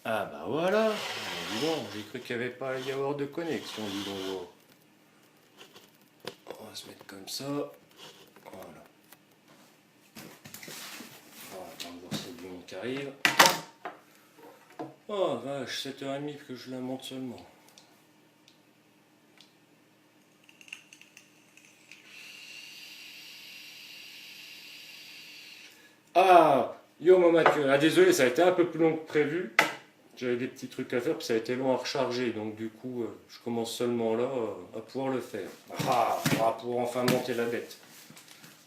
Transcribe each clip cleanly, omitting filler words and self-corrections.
Ah bah voilà. Dis donc, j'ai cru qu'il n'y avait pas y avoir de connexion, dis donc. On va se mettre comme ça. Voilà. On va attendre voir si du monde qui arrive. Oh vache, 7h30 que je la monte seulement. Ah, yo mon Mathieu, ah désolé, ça a été un peu plus long que prévu. J'avais des petits trucs à faire, puis ça a été long à recharger, donc du coup, je commence seulement là à pouvoir le faire. Ah, on va pouvoir enfin monter la bête.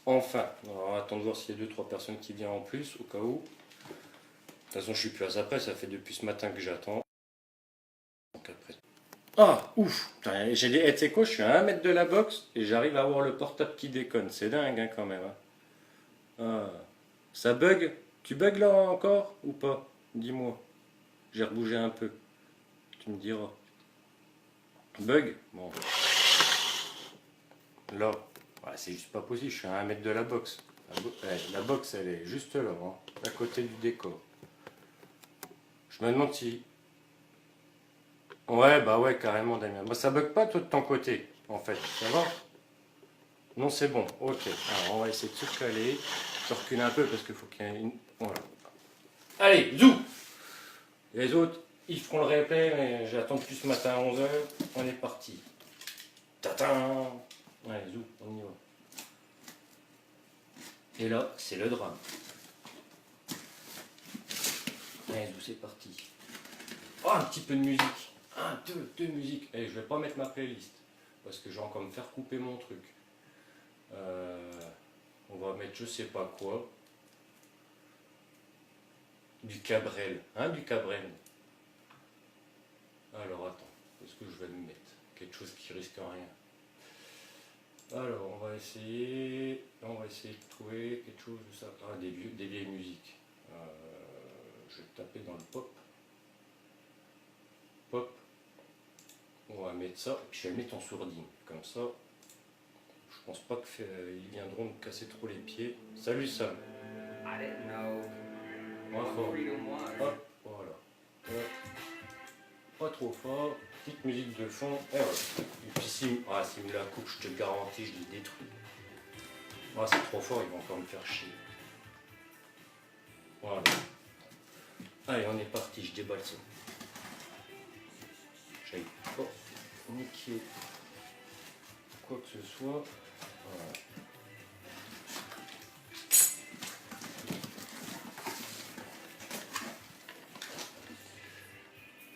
Enfin, on va attendre de voir s'il y a 2-3 personnes qui viennent en plus, au cas où. De toute façon, je suis plus à ça près, ça fait depuis ce matin que j'attends. Donc après. Ah, ouf! J'ai dit, tu sais quoi, je suis à 1 mètre de la box et j'arrive à avoir le portable qui déconne. C'est dingue hein, quand même. Hein. Ah. Ça bug? Tu bugs là encore ou pas? Dis-moi. J'ai rebougé un peu. Tu me diras. Bug? Bon. Là. Ouais, c'est juste pas possible, je suis à 1 mètre de la box. La box, elle est juste là, hein, à côté du décor. Je me demande si. Ouais, bah ouais, carrément, Damien. Bah, ça bug pas, toi, de ton côté, en fait. Ça va? Non, c'est bon. Ok. Alors, on va essayer de se caler. Je recule un peu parce qu'il faut qu'il y ait une. Voilà. Allez, zou! Les autres, ils feront le replay, mais j'attends depuis ce matin à 11h. On est parti. Tatin! Allez, zou, on y va. Et là, c'est le drame. Allez, zou, c'est parti. Oh, un petit peu de musique. Deux musiques. Et je vais pas mettre ma playlist. Parce que je vais encore me faire couper mon truc. On va mettre je sais pas quoi. Du Cabrel. Hein, du Cabrel. Alors, attends. Qu'est-ce que je vais me mettre? Quelque chose qui risque rien. Alors, on va essayer de trouver quelque chose de ça. Ah, des vieilles musiques. Je vais taper dans le pop. Pop. On va mettre ça. Puis je vais le mettre en sourdine. Comme ça, je pense pas qu'ils viendront me casser trop les pieds. Salut Sam. Moins fort. Hop, voilà. Hop. Pas trop fort. Petite musique de fond. Et voilà. Et puis s'il me la coupe, je te garantis, je les détruis. Ah, c'est trop fort, ils vont encore me faire chier. Voilà. Allez, on est parti, je déballe ça. J'aille pas niquer quoi que ce soit. Voilà.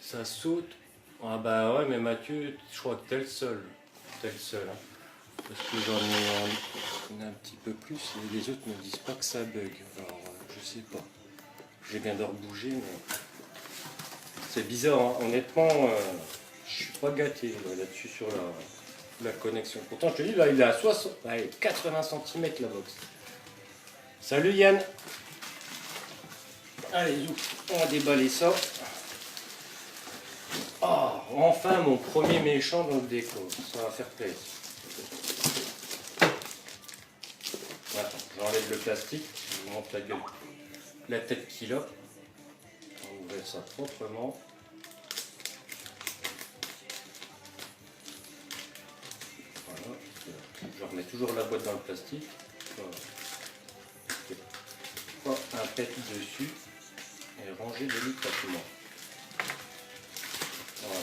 Ça saute. Ah bah ouais, mais Mathieu, je crois que t'es le seul. T'es le seul. Hein. Parce que j'en ai un petit peu plus et les autres me disent pas que ça bug. Alors, je sais pas. J'ai bien de rebouger, mais c'est bizarre. Hein. Honnêtement, je suis pas gâté là-dessus sur la connexion. Pourtant, je te dis, là, il est à 80 cm la box. Salut Yann. Allez, on va déballer ça. Oh, enfin mon premier méchant dans le déco. Ça va faire plaisir. Attends, j'enlève le plastique. Je vous montre la gueule. La tête qu'il a. On va ouvrir ça proprement. Voilà. Je remets toujours la boîte dans le plastique. Voilà. Un pet dessus et ranger délicatement. Voilà.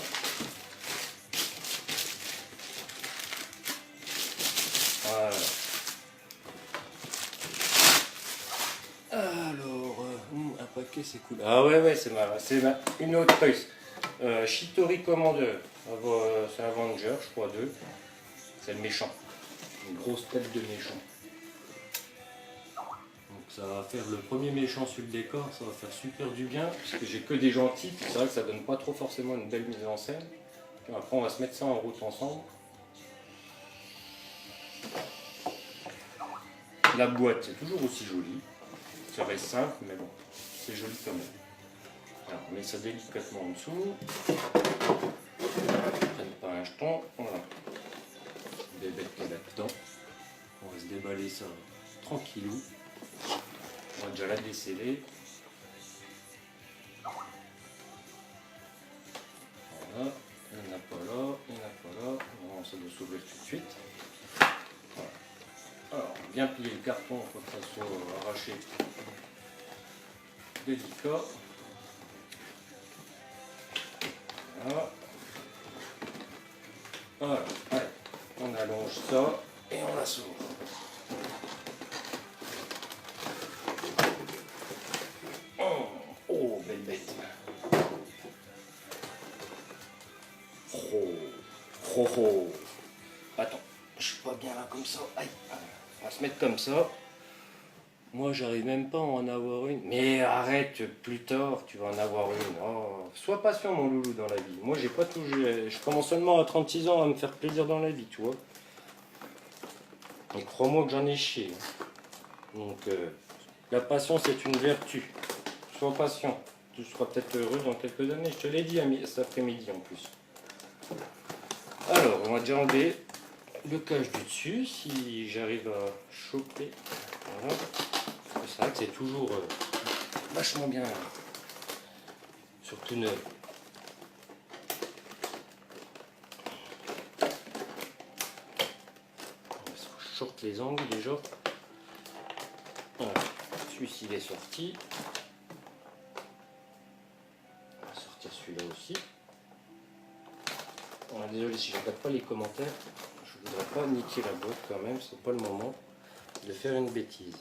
Voilà. Alors, un paquet c'est cool. Ah ouais, c'est une autre price. Shitori Commander. C'est Avenger, je crois, 2. C'est le méchant. Une grosse tête de méchant. Donc ça va faire le premier méchant sur le décor, ça va faire super du bien, parce que j'ai que des gentils, c'est vrai que ça donne pas trop forcément une belle mise en scène. Puis après on va se mettre ça en route ensemble. La boîte c'est toujours aussi joli, ça reste simple mais bon, c'est joli quand même. Alors on met ça délicatement en dessous, ne prenne pas un jeton, voilà. Bébête qui est là-dedans, on va se déballer ça tranquillou. On va déjà la déceler. Voilà. Il n'y en a pas là, il n'y en a pas là. Non, ça doit s'ouvrir tout de suite. Voilà. Alors, bien plier le carton pour que ça soit arraché délicat. Voilà. Voilà. Allez, on allonge ça et on la s'ouvre. Oh, belle bête. Oh. Attends, je suis pas bien là comme ça. Aïe. On va se mettre comme ça. Moi, j'arrive même pas à en avoir une. Mais arrête, plus tard, tu vas en avoir une. Oh, sois patient, mon loulou, dans la vie. Moi, j'ai pas tout. Je commence seulement à 36 ans à me faire plaisir dans la vie, tu vois. Et crois-moi que j'en ai chié. Donc, la patience est une vertu. Sois patient. Tu seras peut-être heureux dans quelques années. Je te l'ai dit cet après-midi en plus. Alors, on va déjà enlever le cache du dessus si j'arrive à choper. Voilà. C'est vrai que c'est toujours vachement bien, surtout neuf. Je short les angles déjà. Voilà. Celui-ci il est sorti. On va sortir celui-là aussi. Bon, désolé si je ne regarde pas les commentaires. Je voudrais pas niquer la boîte quand même, c'est pas le moment de faire une bêtise.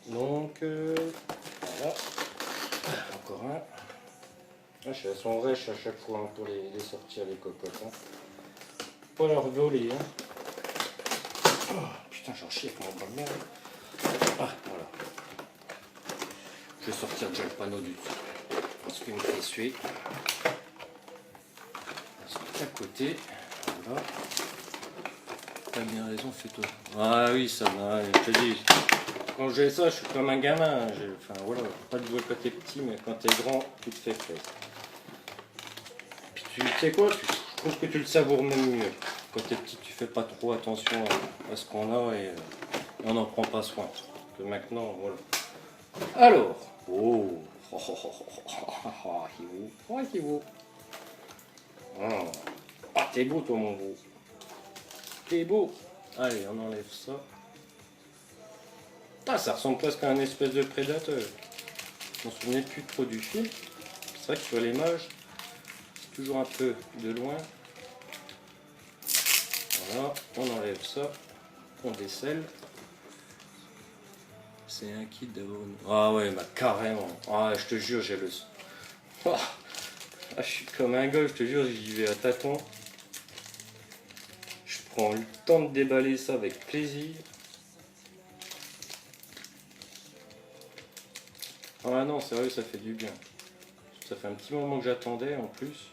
Donc voilà, encore un. Ah, elles sont rêches à chaque fois hein, pour les sortir les cocottes. Hein. Pas leur voler. Hein. Oh, putain, j'en chie avec mon bras de merde. Ah, voilà. Je vais sortir déjà le panneau du dessus. Parce qu'il me fait suer. À côté. Voilà. T'as bien raison, fais-toi. Ah oui, ça va. Je te dis. Quand j'ai ça, je suis comme un gamin. Enfin voilà, pas de jouer quand t'es petit, mais quand t'es grand, tu te fais plaisir. Puis tu sais quoi, je trouve que tu le savoures même mieux. Quand t'es petit, tu fais pas trop attention à ce qu'on a et on n'en prend pas soin. Que maintenant, voilà. Alors, oh, il beau. Ah, t'es beau toi mon beau. T'es beau. Allez, on enlève ça. Ah, ça ressemble presque à un espèce de prédateur. Je m'en souvenais plus trop du film. C'est vrai que sur l'image, c'est toujours un peu de loin. Voilà, on enlève ça. On décèle. C'est un kit d'avoir une... Ah ouais, bah carrément. Ah, je te jure, j'ai le... Ah, je suis comme un gosse, je te jure, j'y vais à tâtons. Je prends le temps de déballer ça avec plaisir. Ah non, sérieux, ça fait du bien. Ça fait un petit moment que j'attendais en plus.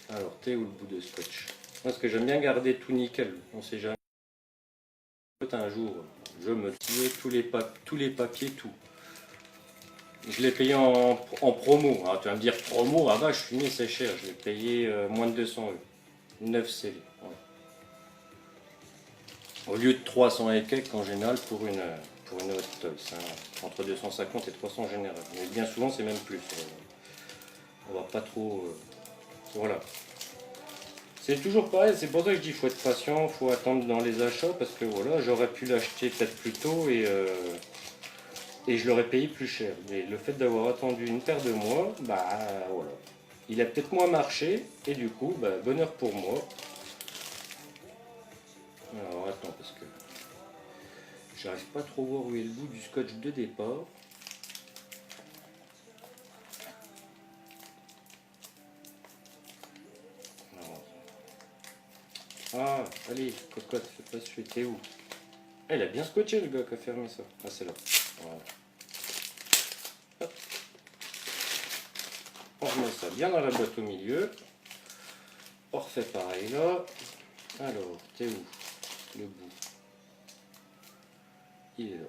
Alors, t'es où le bout de scotch? Parce que j'aime bien garder tout nickel, on sait jamais. Un jour, je me tire tous les papiers, tout. Je l'ai payé en promo. Alors, tu vas me dire, promo, ah bah, je suis né, c'est cher. Je l'ai payé moins de 200 euros. 9 CV. Voilà. Au lieu de 300 et quelques en général pour une Hot Toys. Hein. Entre 250 et 300 en général. Mais bien souvent, c'est même plus. On va pas trop... voilà. C'est toujours pareil, c'est pour ça que je dis qu'il faut être patient, il faut attendre dans les achats, parce que voilà, j'aurais pu l'acheter peut-être plus tôt et je l'aurais payé plus cher. Mais le fait d'avoir attendu une paire de mois, bah voilà. Il a peut-être moins marché, et du coup, bah, bonheur pour moi. Alors attends, parce que j'arrive pas trop à voir où est le bout du scotch de départ. Ah, allez, cocotte, fais pas suer, t'es où? Ah, il a bien scotché le gars qui a fermé ça. Ah, c'est là. Voilà. Hop. On remet ça bien dans la boîte au milieu. On refait pareil là. Alors, t'es où? Le bout. Il est là.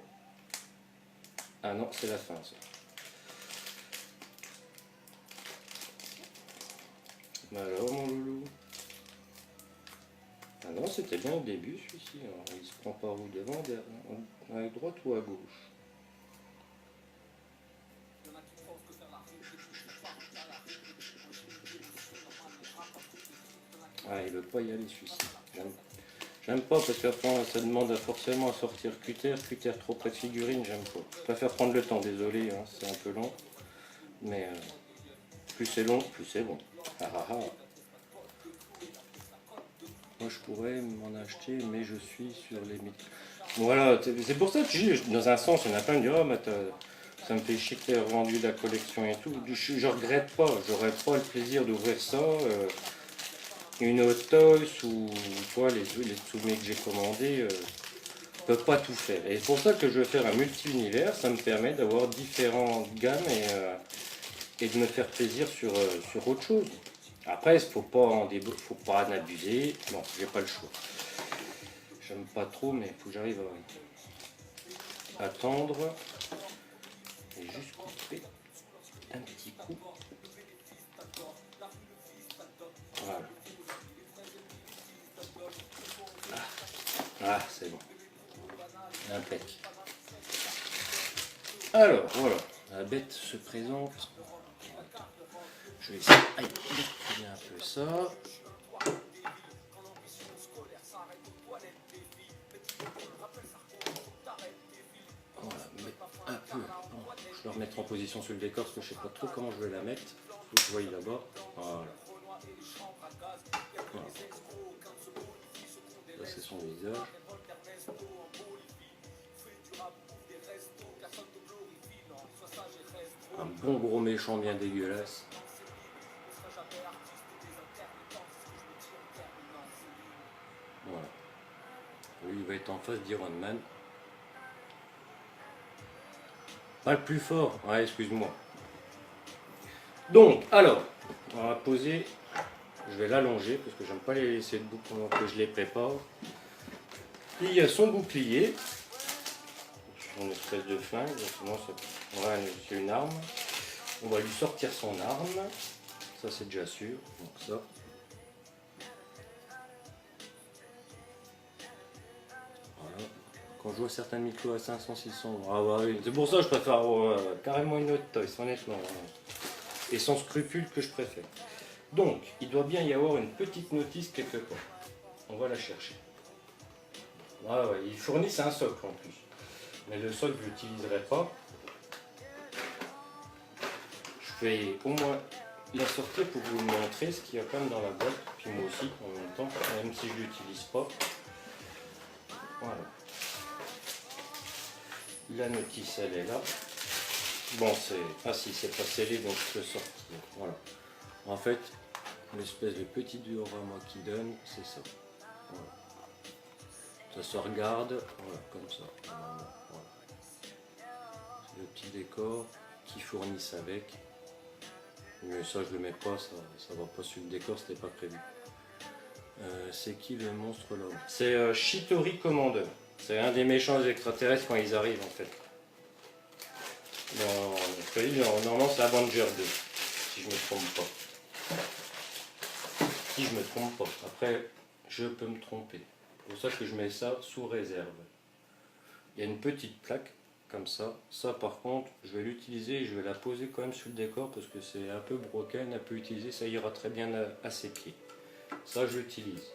Ah non, c'est la fin ça. Alors, mon loulou. Ah non, c'était bien au début celui-ci. Il se prend par où devant, à droite ou à gauche? Ah, il veut pas y aller celui-ci. J'aime pas parce qu'après ça demande forcément à sortir cutter trop près de figurine, j'aime pas. Je préfère prendre le temps, désolé, hein, c'est un peu long. Mais plus c'est long, plus c'est bon. Ah, ah, ah. Moi je pourrais m'en acheter, mais je suis sur les mythes. Voilà, c'est pour ça que dans un sens, il y en a plein qui disent oh, mais ça me fait chier que tu aies revendu la collection et tout. Je regrette pas, j'aurais pas le plaisir d'ouvrir ça. Une Hot Toys ou toi, les Tsumé que j'ai commandés ne peuvent pas tout faire. Et c'est pour ça que je veux faire un multi-univers, ça me permet d'avoir différentes gammes et de me faire plaisir sur autre chose. Après, il faut pas en abuser. Non, j'ai pas le choix. J'aime pas trop, mais il faut que j'arrive à attendre et juste couper un petit coup. Voilà. Ah, c'est bon. Impec. Alors, voilà. La bête se présente. Je vais essayer de un peu ça. Voilà, un peu. Bon, je vais la remettre en position sur le décor parce que je ne sais pas trop comment je vais la mettre. Il faut que je voie là-bas. Voilà. Voilà. Là, c'est son visage. Un bon gros méchant bien dégueulasse. Voilà. Lui, il va être en face d'Iron Man. Pas le plus fort. Ouais, excuse-moi. Donc, alors, on va poser. Je vais l'allonger parce que j'aime pas les laisser debout pendant que je les prépare. Il y a son bouclier. Son espèce de flingue. Sinon, c'est une arme. On va lui sortir son arme. Ça, c'est déjà sûr. Donc, ça. Voilà. Quand je vois certains micros à 500, 600, ah bah oui, c'est pour ça que je préfère carrément une autre toy, honnêtement. Et sans scrupule que je préfère. Donc, il doit bien y avoir une petite notice quelque part. On va la chercher. Ah ouais, ils fournissent un socle en plus. Mais le socle, je l'utiliserai pas. Je vais au moins la sortir pour vous montrer ce qu'il y a quand même dans la boîte. Puis moi aussi, en même temps, même si je ne l'utilise pas. Voilà. La notice, elle est là. Bon, c'est... Ah si, c'est pas scellé, donc je peux sortir. Voilà. En fait, l'espèce de petit diorama qui donne, c'est ça. Voilà. Ça se regarde, voilà, comme ça. Voilà. C'est le petit décor qu'ils fournissent avec. Mais ça, je le mets pas, ça va pas sur le décor, c'était pas prévu. C'est qui le monstre là? C'est Shitori Commander. C'est un des méchants extraterrestres quand ils arrivent en fait. Normalement c'est Avenger 2, si je me trompe pas. Si je me trompe pas. Après, je peux me tromper. C'est pour ça que je mets ça sous réserve. Il y a une petite plaque comme ça. Ça par contre, je vais l'utiliser et je vais la poser quand même sur le décor parce que c'est un peu broken, un peu utilisé, ça ira très bien à ses pieds. Ça je l'utilise.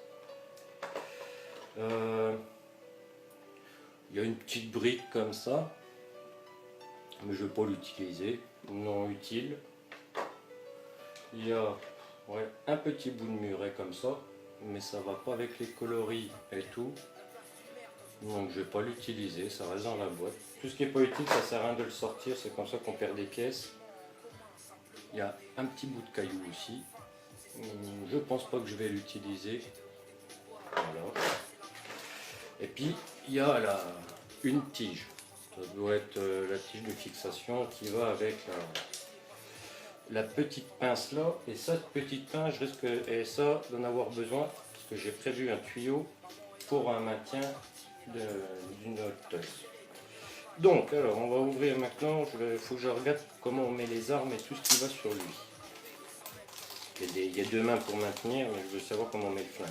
Il y a une petite brique comme ça, mais je ne vais pas l'utiliser, non utile. Il y a un petit bout de muret comme ça, mais ça va pas avec les coloris et tout. Donc je ne vais pas l'utiliser, ça reste dans la boîte. Tout ce qui n'est pas utile, ça sert à rien de le sortir, c'est comme ça qu'on perd des pièces. Il y a un petit bout de caillou aussi. Je pense pas que je vais l'utiliser. Voilà. Et puis il y a une tige. Ça doit être la tige de fixation qui va avec la petite pince là. Et cette petite pince, je risque d'en avoir besoin parce que j'ai prévu un tuyau pour un maintien d'une Hot Toys. Donc, alors, on va ouvrir maintenant. Il faut que je regarde comment on met les armes et tout ce qui va sur lui. Il y a deux mains pour maintenir, mais je veux savoir comment on met le flingue.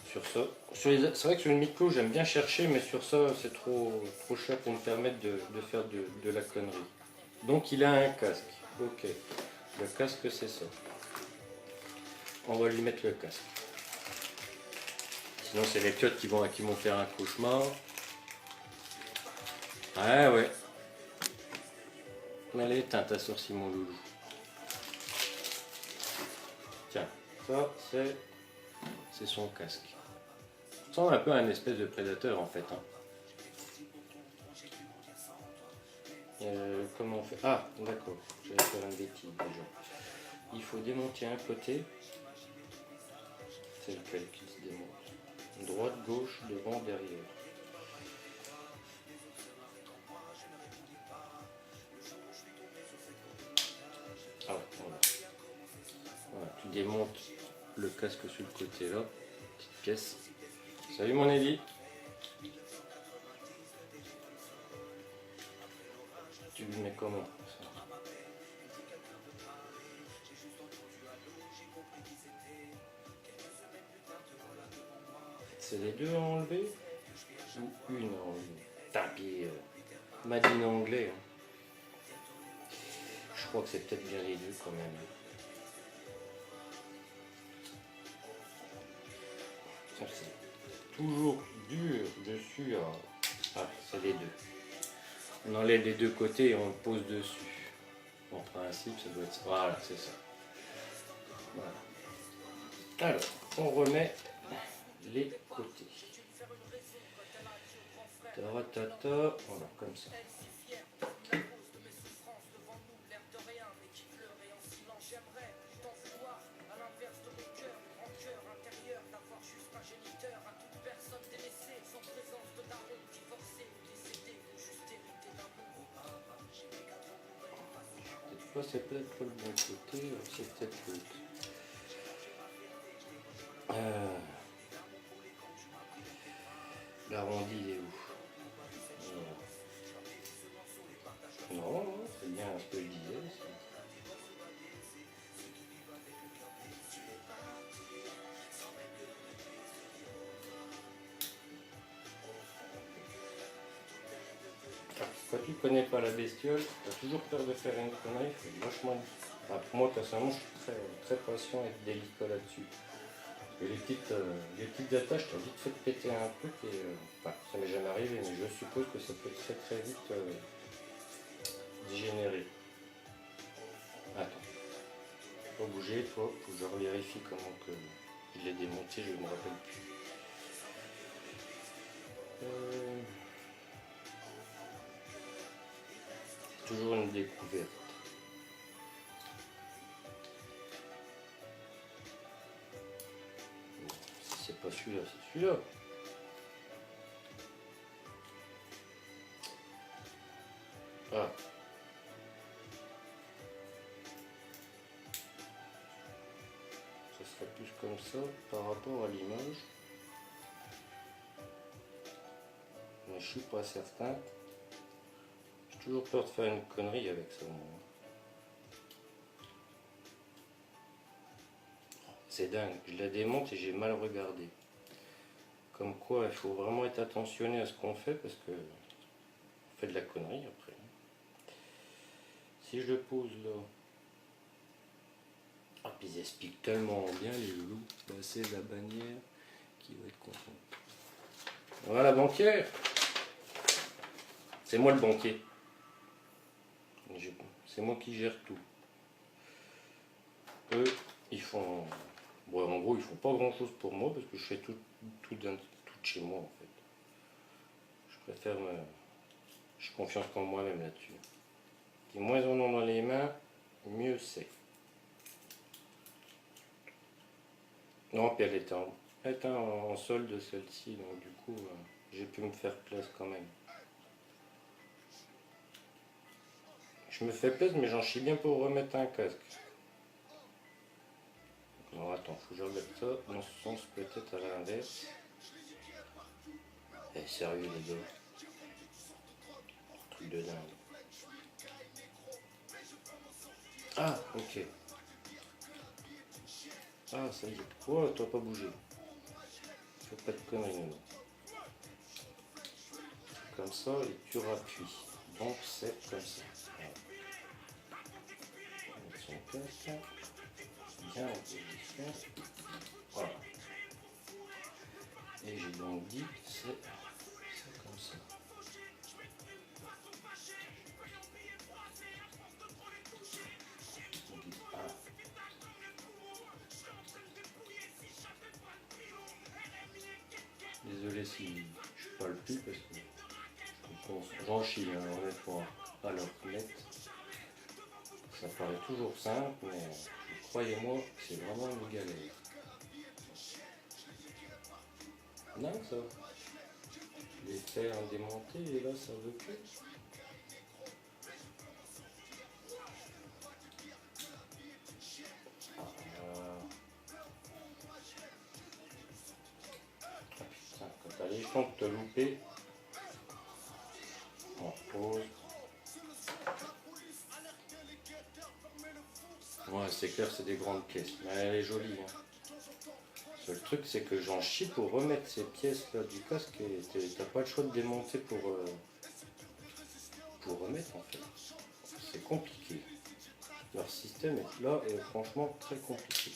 Sur ça, c'est vrai que sur une micro, j'aime bien chercher, mais sur ça, c'est trop cher pour me permettre de faire de la connerie. Donc, il a un casque. Ok, le casque, c'est ça. on va lui mettre le casque. Sinon c'est les piottes qui vont faire un cauchemar. Ah ouais. Allez, éteins ta sourcil mon loulou. Tiens, ça c'est son casque. Ça ressemble un peu à un espèce de prédateur en fait. Hein. Comment on fait? Ah, d'accord, j'allais faire une bêtise déjà. Il faut démonter un côté. C'est lequel qui se démonte? Droite, gauche, devant, derrière. Ah ouais, voilà. Voilà, tu démontes le casque sur le côté là. Petite pièce. Salut mon Ellie. Tu lui mets comment ça? C'est les deux à enlever ou une à enlever? Tapis, Madine anglais. Hein. Je crois que c'est peut-être bien les deux quand même. Ça c'est toujours dur dessus. Ah, c'est les deux. On enlève les deux côtés et on le pose dessus. En principe, ça doit être ça. Voilà, c'est ça. Voilà. Alors, on remet les côtés. Taratata, voilà, comme ça. C'est peut-être pas le bon côté, c'est peut-être l'autre. L'arrondi il est où? Non, c'est bien ce que je disais. Quand tu connais pas la bestiole, tu as toujours peur de faire une connerie, il faut vachement. Enfin, pour moi, personnellement, je suis très patient et délicat là-dessus. Parce que les petites attaches, tu as vite fait de péter un truc et. Enfin, ça m'est jamais arrivé, mais je suppose que ça peut très vite dégénérer. Attends. Faut bouger, faut que je revérifie comment que je l'ai démonté, je ne me rappelle plus. Toujours une découverte. Bon, si c'est pas celui-là, c'est celui-là. Ah. Ça serait plus comme ça par rapport à l'image. Mais je suis pas certain. J'ai toujours peur de faire une connerie avec ça. Moi. C'est dingue, je la démonte et j'ai mal regardé. Comme quoi, il faut vraiment être attentionné à ce qu'on fait parce que on fait de la connerie après. Si je le pose là. Ah, puis ils expliquent tellement bien les loulous. Bah, c'est la bannière qui va être contente. Voilà, banquière. C'est moi le banquier. C'est moi qui gère tout. Eux, ils font. Bon, en gros, ils font pas grand chose pour moi parce que je fais tout chez moi en fait. Je préfère me. J'ai confiance en moi-même là-dessus. Et moins on en a dans les mains, mieux c'est. Non, puis elle était en solde celle-ci, donc du coup, j'ai pu me faire plaisir quand même. Je me fais plaisir, mais j'en chie bien pour remettre un casque. Alors attends, faut que je regarde ça dans ce sens, peut-être à l'inverse. Eh, sérieux les gars. Truc de dingue. Ah, ok. Ah, ça y est. Oh, toi pas bouger. Fais pas de conneries, nous. Comme ça, et tu rappuies. Donc c'est comme ça. Voilà. Son casque. bien en position. Voilà. Et j'ai donc dit que c'est comme ça. Désolé si je parle plus parce que j'en chie, hein, honnêtement. Alors net, ça paraît toujours simple, mais croyez-moi, c'est vraiment une galère. Non, ça. Les fers démontés et là ça veut plus. Quand t'as les champs de te louper, on pose. Ouais, c'est clair, c'est des grandes pièces, mais elle est jolie. Hein. Le seul truc, c'est que j'en chie pour remettre ces pièces-là du casque et t'as pas le choix de démonter pour remettre en fait. C'est compliqué. Leur système est là et franchement très compliqué.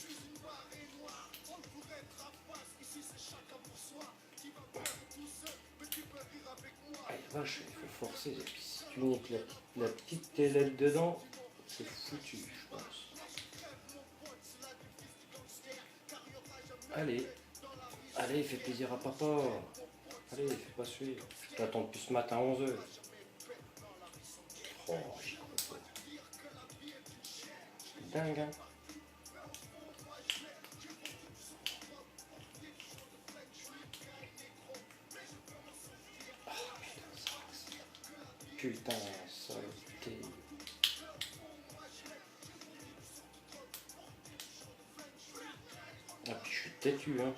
Ah vache, il faut forcer. Et puis si tu niques la petite ailette dedans, c'est foutu, je pense. Allez, allez, fais plaisir à papa. Allez, fais pas suer. Je t'attends depuis ce matin à 11h. Oh, j'y crois pas. Dingue, hein. Putain, saleté. Ah, puis je suis têtu, hein.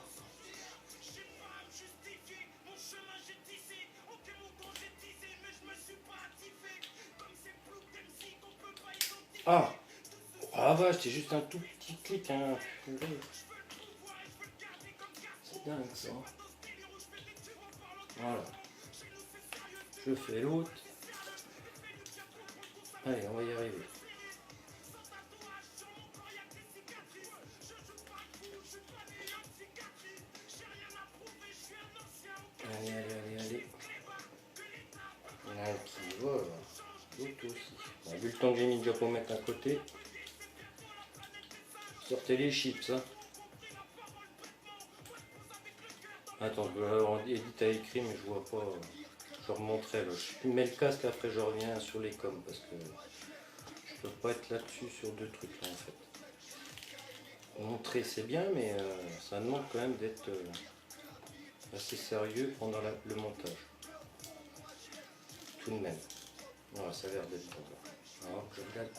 Ah! Ah vache, c'est juste un tout petit clic, hein. C'est dingue, ça. Voilà. Je fais l'autre. Allez, on va y arriver. Allez, allez, allez, allez. Il y en a un qui va, l'autre aussi. Bon, vu le temps que j'ai mis déjà pour mettre à côté, sortez les chips, hein. Attends, Edith a écrit, mais je vois pas. Je remonterai là. Je mets le casque, après je reviens sur les coms parce que je peux pas être là-dessus sur deux trucs là en fait. Montrer c'est bien, mais ça demande quand même d'être assez sérieux pendant le montage. Tout de même. Voilà, ça a l'air d'être bon. Alors, je regarde.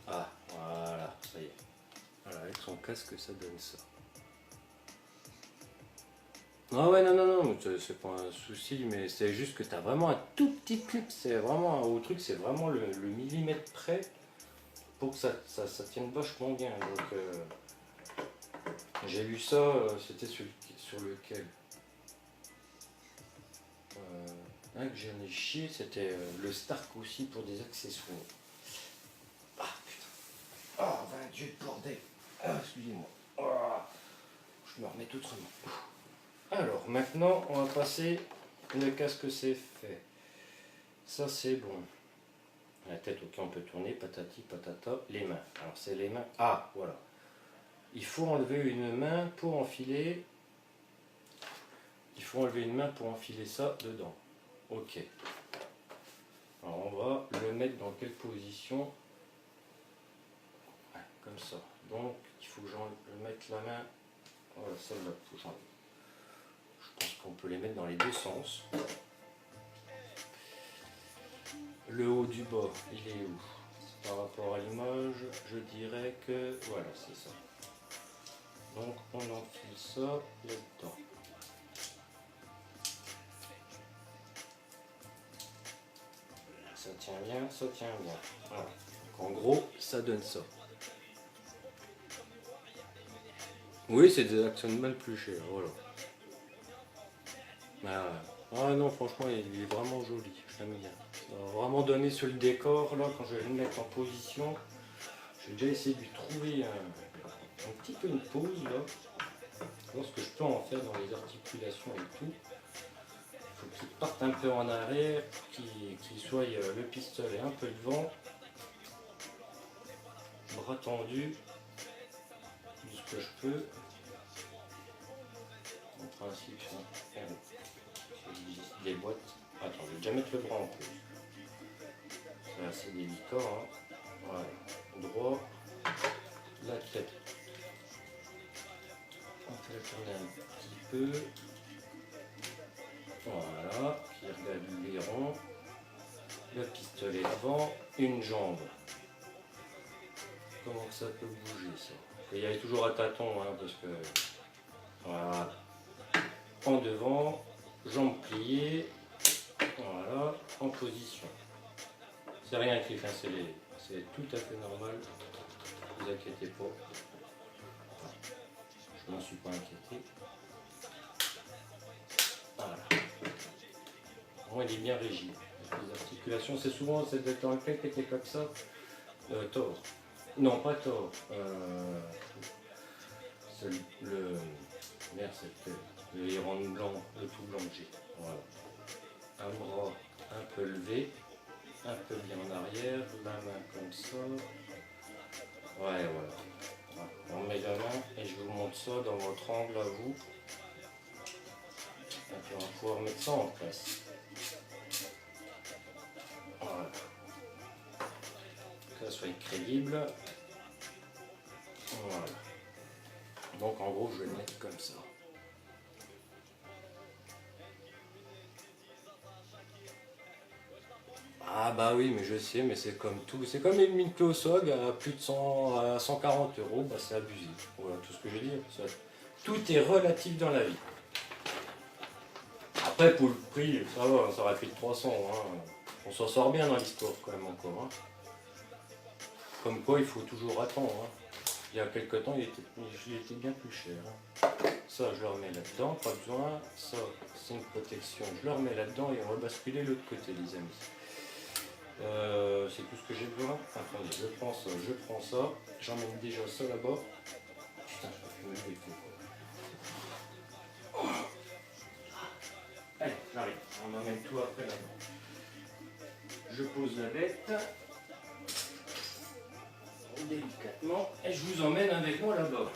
Ah, voilà, ça y est. Voilà, avec son casque, ça donne ça. Ah ouais, non, non, non, c'est pas un souci, mais c'est juste que tu as vraiment un tout petit clip, c'est vraiment un truc, c'est vraiment le millimètre près pour que ça tienne vachement bien. Donc, j'ai lu ça, c'était sur lequel un que j'en ai chié, c'était le Stark aussi pour des accessoires. Ah putain, ah, 28 bordel, ah, excusez-moi, ah, je me remets autrement. Alors maintenant on va passer le casque, c'est fait. Ça c'est bon. La tête, ok, on peut tourner, patati patata. Les mains. Alors c'est les mains. Ah voilà. Il faut enlever une main pour enfiler. Il faut enlever une main pour enfiler ça dedans. Ok. Alors on va le mettre dans quelle position? Ouais, comme ça. Donc il faut que je mette la main. Voilà, celle-là. Faut que j'enlève. Je pense qu'on peut les mettre dans les deux sens. Le haut du bas, il est où? Par rapport à l'image, je dirais que voilà, c'est ça. Donc on enfile ça là-dedans. Ça tient bien, ça tient bien. Voilà. Donc en gros, ça donne ça. Oui, c'est des Action Man plus chers, voilà. Ah non, franchement, il est vraiment joli, j'aime bien. Ça va vraiment donner sur le décor, là, quand je vais le mettre en position, J'ai déjà essayé de lui trouver un petit peu une pause là. Voir ce que je peux en faire dans les articulations et tout. Il faut qu'il parte un peu en arrière, qu'il soit le pistolet un peu devant. Bras tendu. De ce que je peux. En principe, ça. Des boîtes. Attends, je vais déjà mettre le bras en pause. C'est assez délicat. Hein. Voilà. Droit. La tête. On peut la tourner un petit peu. Voilà. Qui regarde le verron. Le pistolet avant. Une jambe. Comment ça peut bouger ça? Il y avait toujours à tâtons, hein, parce que. Voilà. En devant. Jambes pliées. Voilà. En position. C'est rien qui est accéléré. C'est tout à fait normal. Ne vous inquiétez pas. Je m'en suis pas inquiété. Voilà. Moi, il est bien rigide. Les articulations, c'est souvent cette dans lequel qui était comme ça. Tort. Non, pas tort. C'est merde, c'est le héron blanc, le tout blanc que j'ai. Voilà. Un bras un peu levé, un peu bien en arrière, la main comme ça. Ouais, voilà. On met la main et je vous montre ça dans votre angle à vous. Et puis on va pouvoir mettre ça en place. Voilà. Que ça soit crédible. Voilà. Donc en gros, je vais le mettre comme ça. Ah bah oui, mais je sais, mais c'est comme tout. C'est comme les Microsog à plus de 100, à 140 €, bah c'est abusé. Voilà tout ce que je veux dire. Tout est relatif dans la vie. Après, pour le prix, ça va, ça aurait fait de 300. Hein. On s'en sort bien dans l'histoire quand même encore. Hein. Comme quoi, il faut toujours attendre. Hein. Il y a quelques temps, il était bien plus cher. Hein. Ça, je le remets là-dedans, pas besoin. Ça, c'est une protection. Je le remets là-dedans et on va basculer de l'autre côté, les amis. C'est tout ce que j'ai besoin. Attendez, je prends ça. J'emmène déjà ça là-bas. Putain, je peux fumer des fous. Allez, j'arrive. On emmène tout après là-bas. Je pose la bête. Délicatement. Et je vous emmène avec moi là-bas.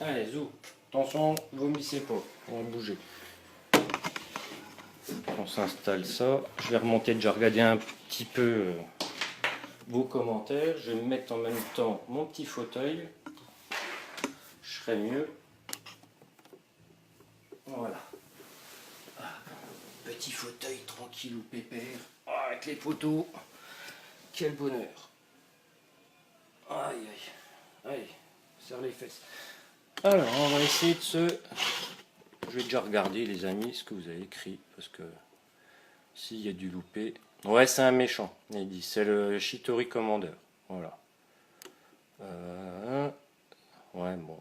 Allez, zou. Attention, vomissez pas. On va bouger. On s'installe ça. Je vais remonter, déjà regarder un petit peu vos commentaires. Je vais me mettre en même temps mon petit fauteuil. Je serai mieux. Voilà. Petit fauteuil tranquille ou pépère. Oh, avec les photos. Quel bonheur. Aïe aïe. Allez, serre les fesses. Alors, on va essayer de se... Je vais déjà regarder les amis ce que vous avez écrit. Parce que s'il y a du loupé... Ouais, c'est un méchant, il dit. C'est le Shitori Commander. Voilà. Ouais, bon.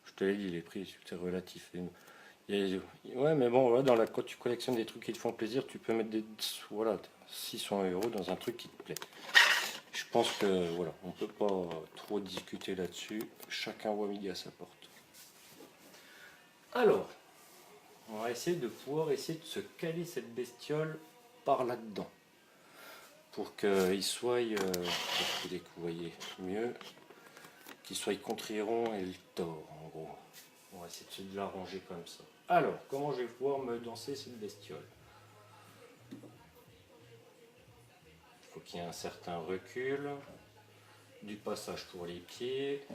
Je te l'ai dit, les prix, c'est relatif. Ouais, mais bon, voilà, quand tu collectionnes des trucs qui te font plaisir, tu peux mettre des... Voilà, 600 € dans un truc qui te plaît. Je pense que, voilà, on peut pas trop discuter là-dessus. Chacun voit midi à sa porte. Alors, on va essayer de se caler cette bestiole par là-dedans. Pour qu'il soit, pour que vous voyez mieux, qu'il soit contre Iron et le tort, en gros. On va essayer de l'arranger comme ça. Alors, comment je vais pouvoir me danser cette bestiole? Il faut qu'il y ait un certain recul, du passage pour les pieds.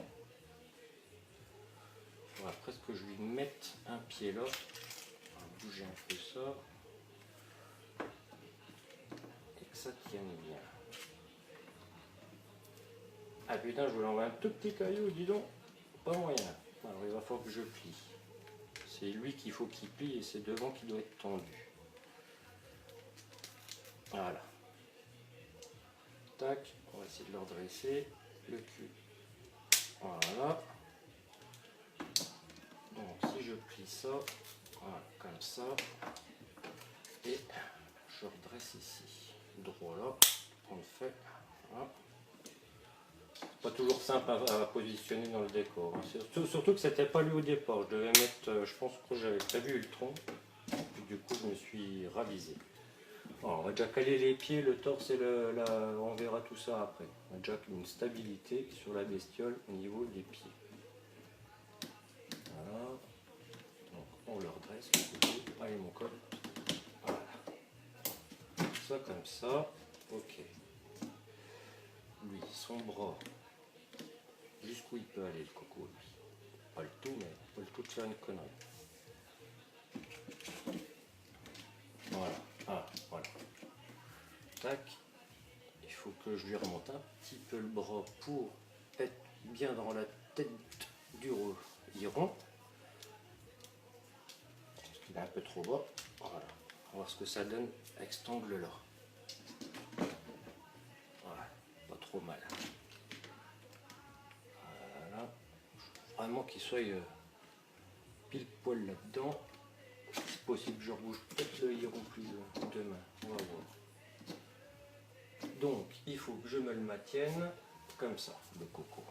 On va presque que je lui mette un pied là. On va bouger un peu ça. Et que ça tienne bien. Ah putain, je voulais envoyer un tout petit caillou, dis donc. Pas moyen. Alors il va falloir que je plie. C'est lui qu'il faut qu'il plie et c'est devant qui doit être tendu. Voilà. Tac, on va essayer de le redresser. Le cul. Voilà. Donc si je plie ça, voilà, comme ça. Et je redresse ici. Droit là, on le fait. Voilà. C'est pas toujours simple à positionner dans le décor. Surtout que c'était pas lui au départ. Je devais mettre, je pense que j'avais prévu Ultron. Puis du coup, je me suis ravisé. Alors, on va déjà caler les pieds, le torse et on verra tout ça après. On a déjà une stabilité sur la bestiole au niveau des pieds. Voilà. Donc, on le redresse. Allez, mon col. Voilà. Ça comme ça. Ok. Lui, son bras. Jusqu'où il peut aller, le coco, lui. Pas le tout, mais pas le tout de faire une connerie. Voilà. Ah, voilà. Tac. Il faut que je lui remonte un petit peu le bras pour être bien dans la tête du héron. Parce qu'il est un peu trop bas. Voilà. On va voir ce que ça donne avec cet angle-là. Voilà. Pas trop mal. Voilà. Vraiment qu'il soit pile poil là-dedans. C'est possible que je rebouge peut-être le héron plus demain. On va voir. Donc, il faut que je me le maintienne comme ça, le coco.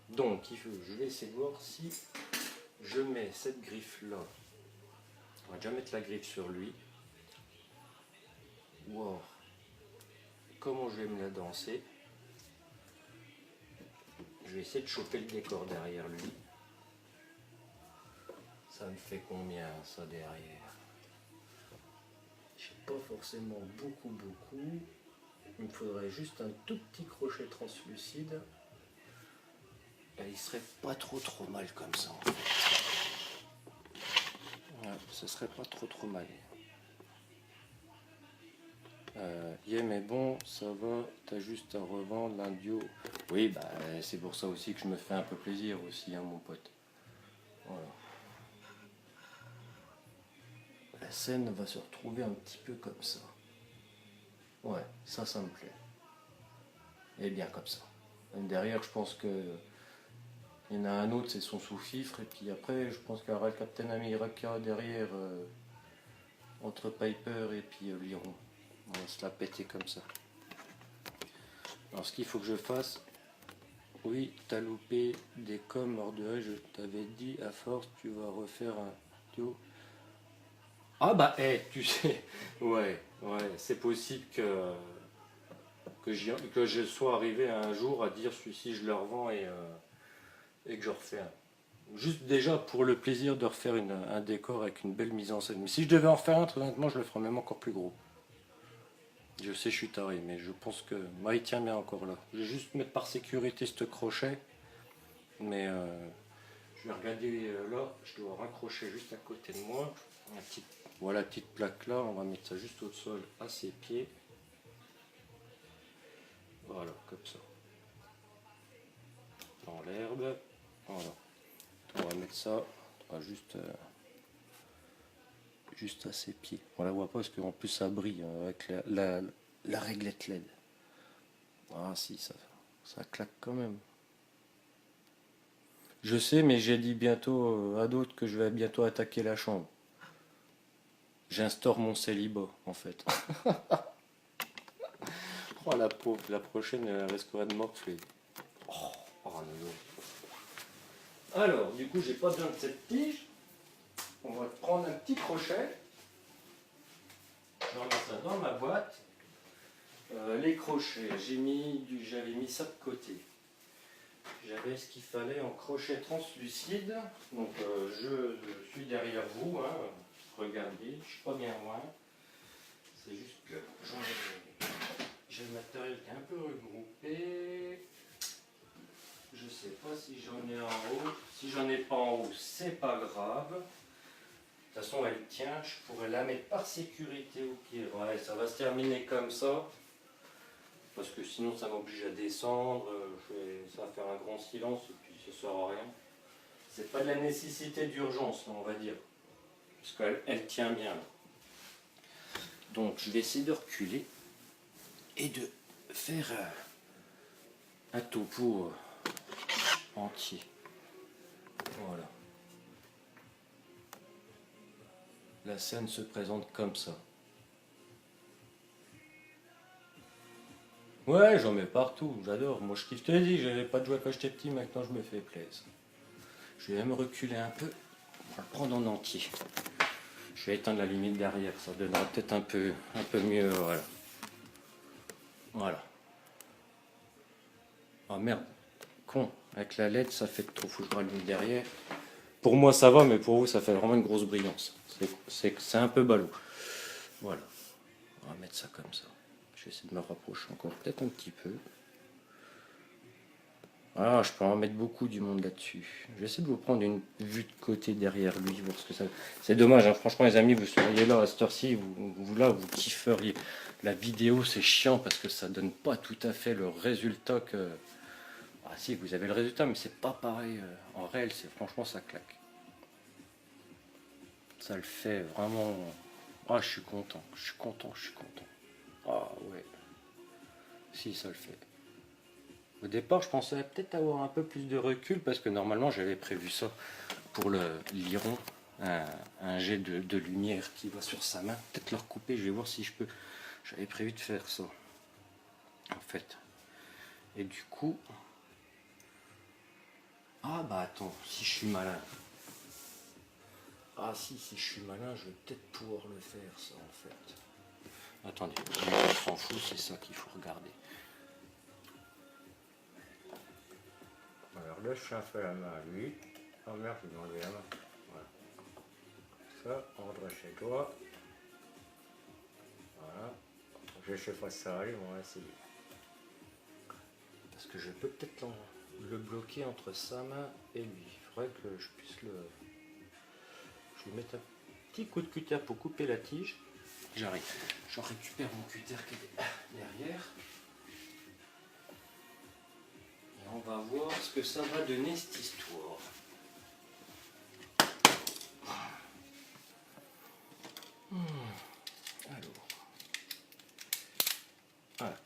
Donc, je vais essayer de voir si je mets cette griffe-là. On va déjà mettre la griffe sur lui. Wow. Comment je vais me la danser? Je vais essayer de choper le décor derrière lui. Ça me fait combien, ça, derrière? Je sais pas forcément beaucoup. Il me faudrait juste un tout petit crochet translucide. Et il serait pas trop mal comme ça, en fait. Ouais, ce serait pas trop mal. Yeah, mais bon, ça va, t'as juste à revendre l'indio. Oui, bah c'est pour ça aussi que je me fais un peu plaisir aussi, hein, mon pote. Voilà. La scène va se retrouver un petit peu comme ça. Ouais, ça me plaît. Et bien comme ça. Même derrière, je pense que il y en a un autre, c'est son sous-fifre, et puis après, je pense qu'il y aura le Captain America derrière, entre Piper et puis Lyron. On va se la péter comme ça. Alors, ce qu'il faut que je fasse, oui, t'as loupé des coms hors de là, je t'avais dit, à force, tu vas refaire un duo. Ah bah, tu sais, ouais, c'est possible que je sois arrivé un jour à dire celui-ci je le revends et que je refais un. Juste déjà pour le plaisir de refaire un décor avec une belle mise en scène. Mais si je devais en refaire un, très honnêtement, je le ferais même encore plus gros. Je sais, je suis taré, mais je pense que il tient bien encore là. Je vais juste mettre par sécurité ce crochet. Mais je vais regarder là, je dois avoir un crochet juste à côté de moi. Voilà, petite plaque là, on va mettre ça juste au sol à ses pieds. Voilà, comme ça. Dans l'herbe. Voilà. On va mettre ça juste à ses pieds. On la voit pas parce qu'en plus ça brille avec la réglette LED. Ah si, ça claque quand même. Je sais, mais j'ai dit bientôt à d'autres que je vais bientôt attaquer la chambre. J'instaure mon célibat, en fait. Oh la pauvre, la prochaine elle risquerait de morfler. Oh non, non. Alors, du coup, j'ai pas besoin de cette tige. On va prendre un petit crochet. Je remets ça dans ma boîte. Les crochets, j'avais mis ça de côté. J'avais ce qu'il fallait en crochet translucide. Donc je suis derrière vous. Hein. Regardez, je suis pas bien loin. C'est juste que j'ai le matériel qui est un peu regroupé. Je sais pas si j'en ai en haut. Si j'en ai pas en haut, c'est pas grave. De toute façon, elle tient. Je pourrais la mettre par sécurité au pied. Ouais, ça va se terminer comme ça. Parce que sinon, ça m'oblige à descendre. Ça va faire un grand silence et puis ça sert à rien. C'est pas de la nécessité d'urgence, on va dire. Parce qu'elle tient bien. Donc, je vais essayer de reculer et de faire un topo entier. Voilà. La scène se présente comme ça. Ouais, j'en mets partout, j'adore. Moi, je kiffe, te dis, j'avais pas de jouet quand j'étais petit, maintenant je me fais plaisir. Je vais même reculer un peu, on va le prendre en entier. Je vais éteindre la lumière derrière, ça donnera peut-être un peu mieux, voilà. Voilà. Ah merde, con, avec la LED, ça fait trop, faut que je rallume derrière. Pour moi, ça va, mais pour vous, ça fait vraiment une grosse brillance. C'est un peu ballot. Voilà, on va mettre ça comme ça. Je vais essayer de me rapprocher encore peut-être un petit peu. Ah, je peux en mettre beaucoup du monde là-dessus. Je vais essayer de vous prendre une vue de côté derrière lui, voir ce que ça. C'est dommage, hein. Franchement, les amis, vous seriez là à cette heure-ci, vous kifferiez. La vidéo, c'est chiant parce que ça donne pas tout à fait le résultat que. Ah si, vous avez le résultat, mais c'est pas pareil. En réel, c'est franchement, ça claque. Ça le fait vraiment. Ah, je suis content, je suis content, je suis content. Ah ouais. Si, ça le fait. Au départ, je pensais peut-être avoir un peu plus de recul parce que normalement, j'avais prévu ça pour le liron, un jet de lumière qui va sur sa main. Peut-être le recouper, je vais voir si je peux. J'avais prévu de faire ça, en fait. Et du coup. Ah bah attends, si je suis malin. Ah si je suis malin, je vais peut-être pouvoir le faire ça en fait. Attendez, on s'en fout, c'est ça qu'il faut regarder. Alors là, je suis un peu la main à lui. Oh merde, j'ai demandé la main. Voilà. Ça, on rentre chez toi. Voilà. Je sais pas si ça va aller, on va essayer. Parce que je peux peut-être le bloquer entre sa main et lui. Il faudrait que je puisse le. Je vais mettre un petit coup de cutter pour couper la tige. J'arrive. J'en récupère mon cutter qui est derrière. Et on va voir ce que ça va donner cette histoire. Alors. Voilà.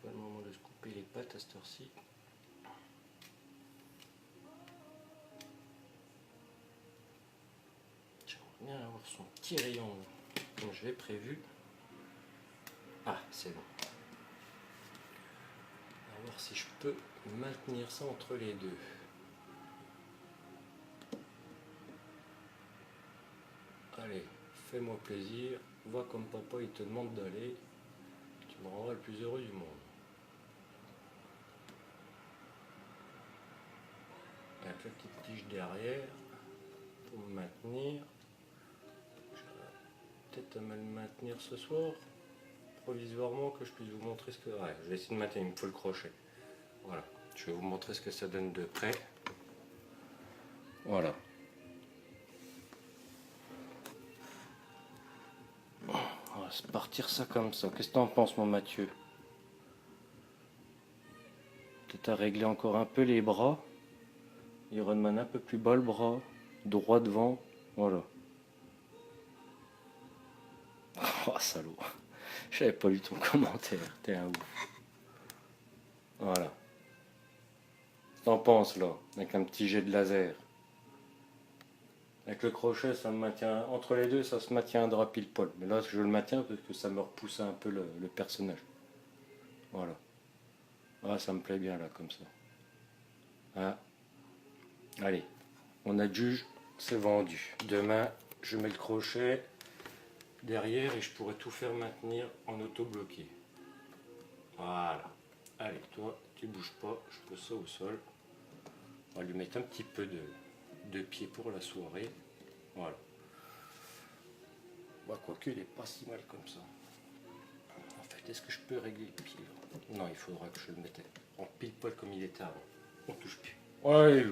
Pas le moment de se couper les pattes à cette heure-ci. J'aimerais bien avoir son petit rayon comme je l'ai prévu. Ah, c'est bon. On va voir si je peux maintenir ça entre les deux. Allez, fais-moi plaisir. Va comme papa il te demande d'aller. Tu me rendras le plus heureux du monde. Avec la petite tige derrière pour me maintenir. Peut-être à me le maintenir ce soir provisoirement que je puisse vous montrer ce que. Ouais, je vais essayer de maintenir, il me faut le crochet. Voilà, je vais vous montrer ce que ça donne de près. Voilà. On va se partir ça comme ça. Qu'est-ce que t'en penses, mon Mathieu? Peut-être à régler encore un peu les bras. Ironman un peu plus bas le bras. Droit devant. Voilà. Oh, salaud. J'avais pas lu ton commentaire. T'es un ouf. Voilà. T'en penses là, avec un petit jet de laser. Avec le crochet, ça me maintient. Entre les deux, ça se maintiendra pile poil. Mais là, je le maintiens parce que ça me repousse un peu le personnage. Voilà. Ah, ça me plaît bien là, comme ça. Ah. Allez, on adjuge, c'est vendu. Demain, je mets le crochet derrière et je pourrais tout faire maintenir en auto-bloqué. Voilà. Allez, toi, tu bouges pas, je pose ça au sol. On va lui mettre un petit peu de pied pour la soirée. Voilà. Bah, quoique, il est pas si mal comme ça. En fait, est-ce que je peux régler le pied là? Non, il faudra que je le mette en pile poil comme il était avant. On touche plus. Ouais,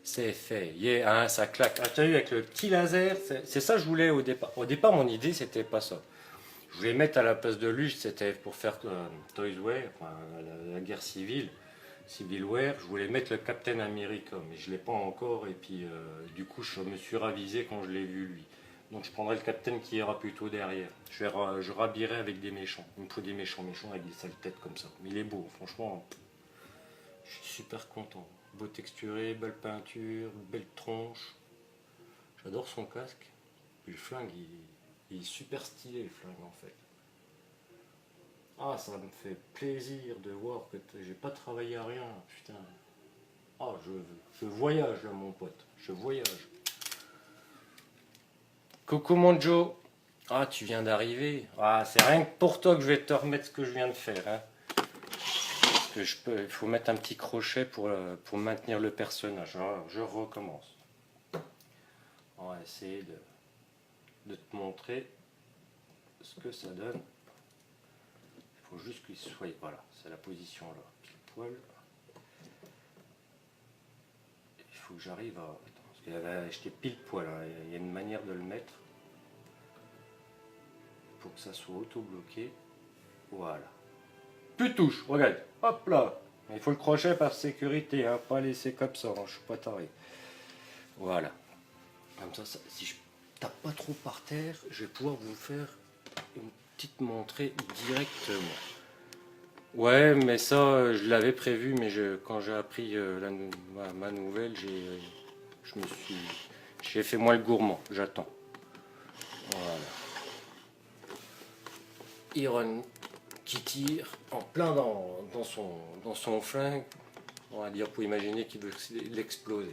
c'est fait. Yeah, hein, ça claque. Ah, tu as vu avec le petit laser, c'est ça que je voulais au départ. Au départ, mon idée, c'était pas ça. Je voulais mettre à la place de luge, c'était pour faire Toys Way, enfin, la guerre civile. Civilware, je voulais mettre le Captain America, mais je ne l'ai pas encore, et puis du coup je me suis ravisé quand je l'ai vu lui. Donc je prendrai le Captain qui ira plutôt derrière. Je rhabillerai avec des méchants. Il me faut des méchants avec des sales têtes comme ça. Mais il est beau, franchement, je suis super content. Beau texturé, belle peinture, belle tronche. J'adore son casque. Puis le flingue, il est super stylé le flingue en fait. Ah, ça me fait plaisir de voir que j'ai pas travaillé à rien, putain. Ah, je voyage là, mon pote, je voyage. Coucou mon Joe. Ah, tu viens d'arriver. Ah, c'est rien que pour toi que je vais te remettre ce que je viens de faire. Hein. Parce que il faut mettre un petit crochet pour maintenir le personnage. Alors, je recommence. On va essayer de te montrer ce que ça donne. Il faut juste qu'il soit, voilà, c'est la position là, pile poil. Il faut que j'arrive à, parce qu'il avait acheté pile poil, hein. Il y a une manière de le mettre pour que ça soit auto-bloqué. Voilà. Plus de touche, regarde, hop là. Il faut le crochet par sécurité, hein, pas laisser comme ça, hein, je suis pas taré. Voilà. Comme ça, si je tape pas trop par terre, je vais pouvoir vous faire une petite montrée directement. Ouais, mais ça, je l'avais prévu, mais quand j'ai appris ma nouvelle, j'ai fait moi le gourmand, j'attends. Voilà. Iron qui tire en plein dans son flingue, on va dire pour imaginer qu'il veut l'exploser.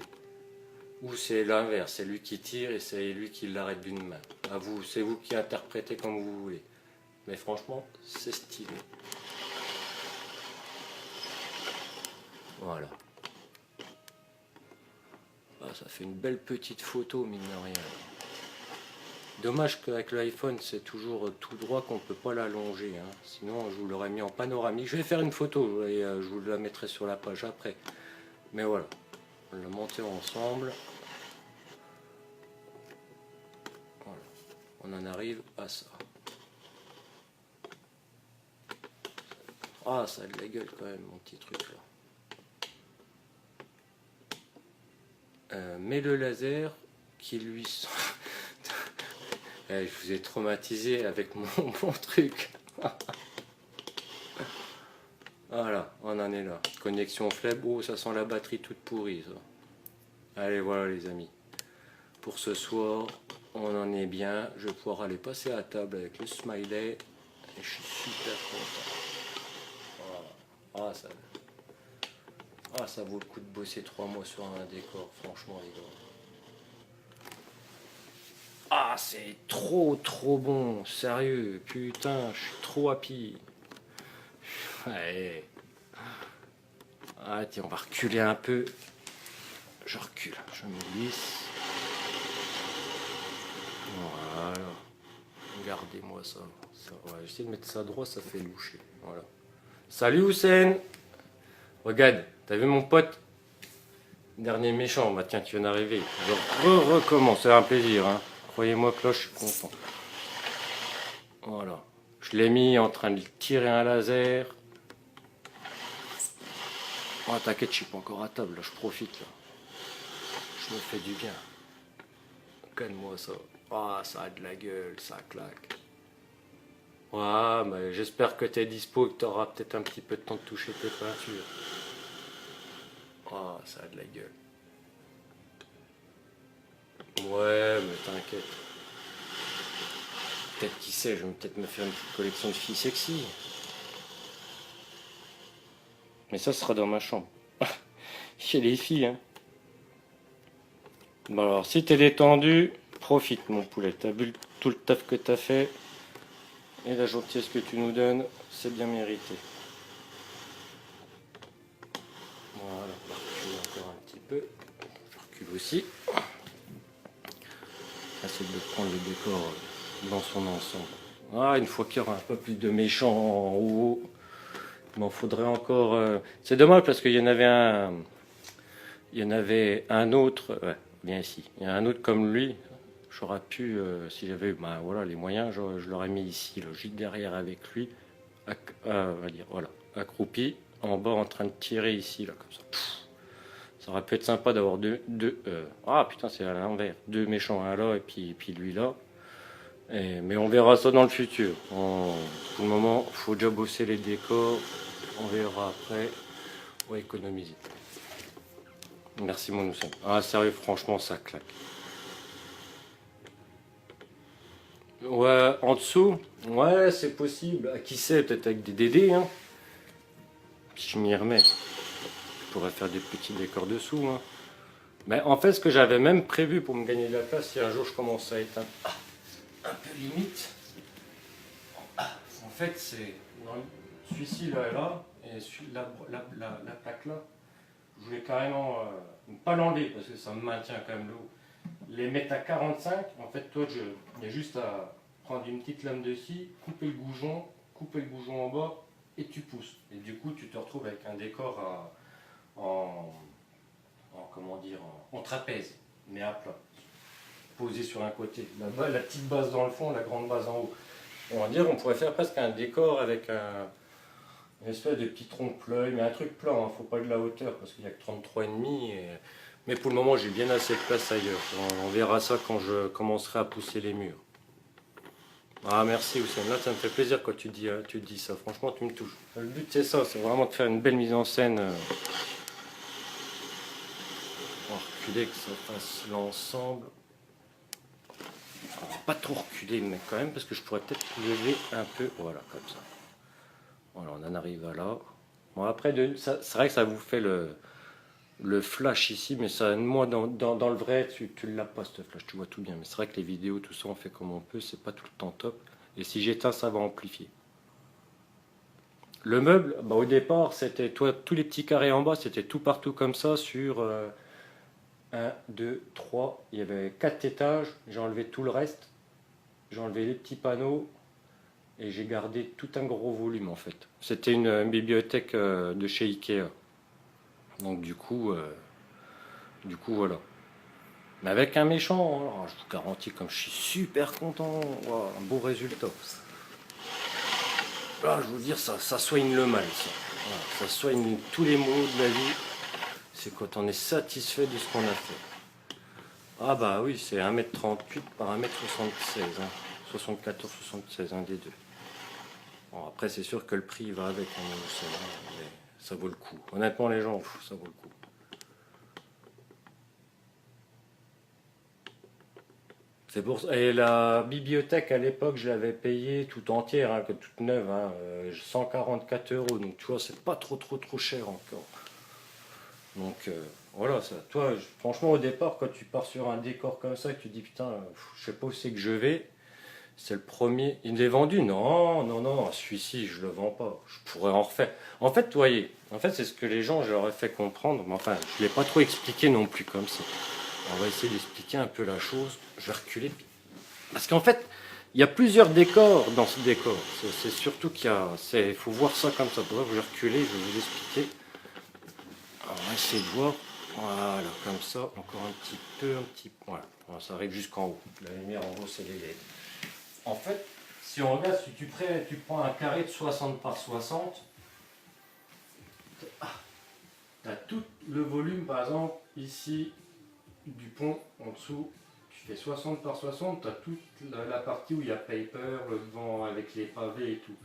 Ou c'est l'inverse, c'est lui qui tire et c'est lui qui l'arrête d'une main. À vous, c'est vous qui interprétez comme vous voulez. Mais franchement, c'est stylé. Voilà. Ah, ça fait une belle petite photo, mine de rien. Dommage qu'avec l'iPhone, c'est toujours tout droit qu'on ne peut pas l'allonger. Hein. Sinon, je vous l'aurais mis en panoramique. Je vais faire une photo et je vous la mettrai sur la page après. Mais voilà, on l'a monté ensemble. Voilà. On en arrive à ça. Ah, ça a de la gueule quand même, mon petit truc là. Mais le laser qui lui... Je vous ai traumatisé avec mon truc. Voilà, on en est là. Connexion faible. Oh, ça sent la batterie toute pourrie, ça. Allez, voilà les amis. Pour ce soir, on en est bien. Je vais pouvoir aller passer à table avec le smiley. Et je suis super content. Voilà. Ça vaut le coup de bosser 3 mois sur un décor, franchement, les gars. Ah, c'est trop bon, sérieux, putain, je suis trop happy. Ouais. Ah, tiens, on va reculer un peu. Je recule, je me glisse. Voilà. Regardez-moi ça. Ouais, j'essaie de mettre ça droit, ça fait loucher. Voilà. Salut Hussein. Regarde, t'as vu mon pote? Dernier méchant, bah tiens, tu viens d'arriver. Je recommence, c'est un plaisir, hein. Croyez-moi que là, je suis content. Voilà. Je l'ai mis en train de tirer un laser. Oh, t'inquiète, je suis pas encore à table, là, je profite, là. Je me fais du bien. Calme-moi ça. Ah, ça a de la gueule, ça claque. Ouais, mais j'espère que t'es dispo et que t'auras peut-être un petit peu de temps de toucher tes peintures. Ah, ça a de la gueule. Ouais, mais t'inquiète. Peut-être, qui sait, je vais peut-être me faire une petite collection de filles sexy. Mais ça sera dans ma chambre. Chez les filles, hein. Bon alors, si t'es détendu, profite mon poulet. T'as vu tout le taf que t'as fait. Et la gentillesse que tu nous donnes, c'est bien mérité. Voilà, on va reculer encore un petit peu. Je recule aussi. Essayer de prendre le décor dans son ensemble. Ah, une fois qu'il y aura un peu plus de méchants en haut, il m'en faudrait encore. C'est dommage parce qu'il y en avait un. Il y en avait un autre. Ouais, bien ici. Il y a un autre comme lui. J'aurais pu, si j'avais voilà, les moyens, je l'aurais mis ici, là, juste derrière avec lui, on va dire, voilà, accroupi. en bas en train de tirer ici, là, comme ça. Ça aurait pu être sympa d'avoir ah putain, c'est à l'envers. Deux méchants, un là et puis lui là. Mais on verra ça dans le futur. Pour le moment, il faut déjà bosser les décors. On verra après. On va économiser. Merci mon Oussem. Ah sérieux, franchement, ça claque. Ouais, en dessous, ouais, c'est possible. Qui sait, peut-être avec des DD, hein. Si je m'y remets, je pourrais faire des petits décors dessous, hein. Mais en fait, ce que j'avais même prévu pour me gagner de la place, si un jour je commence à être un peu limite, en fait, c'est celui-ci là et là, et la plaque là, je voulais carrément pas l'enlever parce que ça me maintient quand même l'eau. Les mettre à 45, en fait, toi, il y a juste à prendre une petite lame de scie, couper le goujon en bas, et tu pousses. Et du coup, tu te retrouves avec un décor comment dire, en trapèze, mais à plat, posé sur un côté. La petite base dans le fond, la grande base en haut. On va dire, on pourrait faire presque un décor avec une espèce de petit trompe-l'œil, mais un truc plat, hein, faut pas de la hauteur parce qu'il n'y a que 33,5. Mais pour le moment, j'ai bien assez de place ailleurs. On verra ça quand je commencerai à pousser les murs. Ah merci Oussem, là ça me fait plaisir quand tu dis ça, franchement tu me touches. Le but c'est ça, c'est vraiment de faire une belle mise en scène. On va reculer que ça fasse l'ensemble. Pas trop reculer mais quand même parce que je pourrais peut-être lever un peu, voilà comme ça. Voilà, on en arrive à là. Bon après c'est vrai que ça vous fait le flash ici, mais ça, moi dans le vrai tu l'as pas ce flash, tu vois tout bien. Mais c'est vrai que les vidéos, tout ça on fait comme on peut, c'est pas tout le temps top. Et si j'éteins ça va amplifier. Le meuble, bah, au départ c'était tous les petits carrés en bas, c'était tout partout comme ça sur 1, 2, 3, il y avait 4 étages, j'ai enlevé tout le reste, j'ai enlevé les petits panneaux et j'ai gardé tout un gros volume en fait. C'était une bibliothèque de chez Ikea. Donc du coup voilà. Mais avec un méchant, alors, je vous garantis comme je suis super content, wow, un beau résultat. Là, je veux dire, ça soigne le mal, ça. Voilà, ça soigne tous les maux de la vie. C'est quand on est satisfait de ce qu'on a fait. Ah bah oui, c'est 1m38 par 1m76. Hein. 74, 76, un des deux. Bon, après, c'est sûr que le prix va avec, mais ça vaut le coup. Honnêtement, les gens, ça vaut le coup. C'est pour ça. Et la bibliothèque à l'époque, je l'avais payée tout entière, hein, toute neuve, hein, 144 euros. Donc tu vois, c'est pas trop cher encore. Donc voilà, ça. Toi, franchement, au départ, quand tu pars sur un décor comme ça, que tu dis putain, je sais pas où c'est que je vais. C'est le premier. Il l'est vendu? Non, celui-ci, je le vends pas. Je pourrais en refaire. En fait, vous voyez, c'est ce que les gens, je leur ai fait comprendre. Mais enfin, je ne l'ai pas trop expliqué non plus comme ça. On va essayer d'expliquer un peu la chose. Je vais reculer. Parce qu'en fait, il y a plusieurs décors dans ce décor. C'est surtout il faut voir ça comme ça. Pour ça, je vais reculer, je vais vous expliquer. Alors, on va essayer de voir. Voilà, comme ça. Encore un petit peu, Voilà, ça arrive jusqu'en haut. La lumière en haut, c'est les LED. En fait, si on regarde, si tu prends un carré de 60 par 60, tu as tout le volume, par exemple, ici, du pont, en dessous, tu fais 60 par 60, tu as toute la partie où il y a paper, le devant avec les pavés et tout.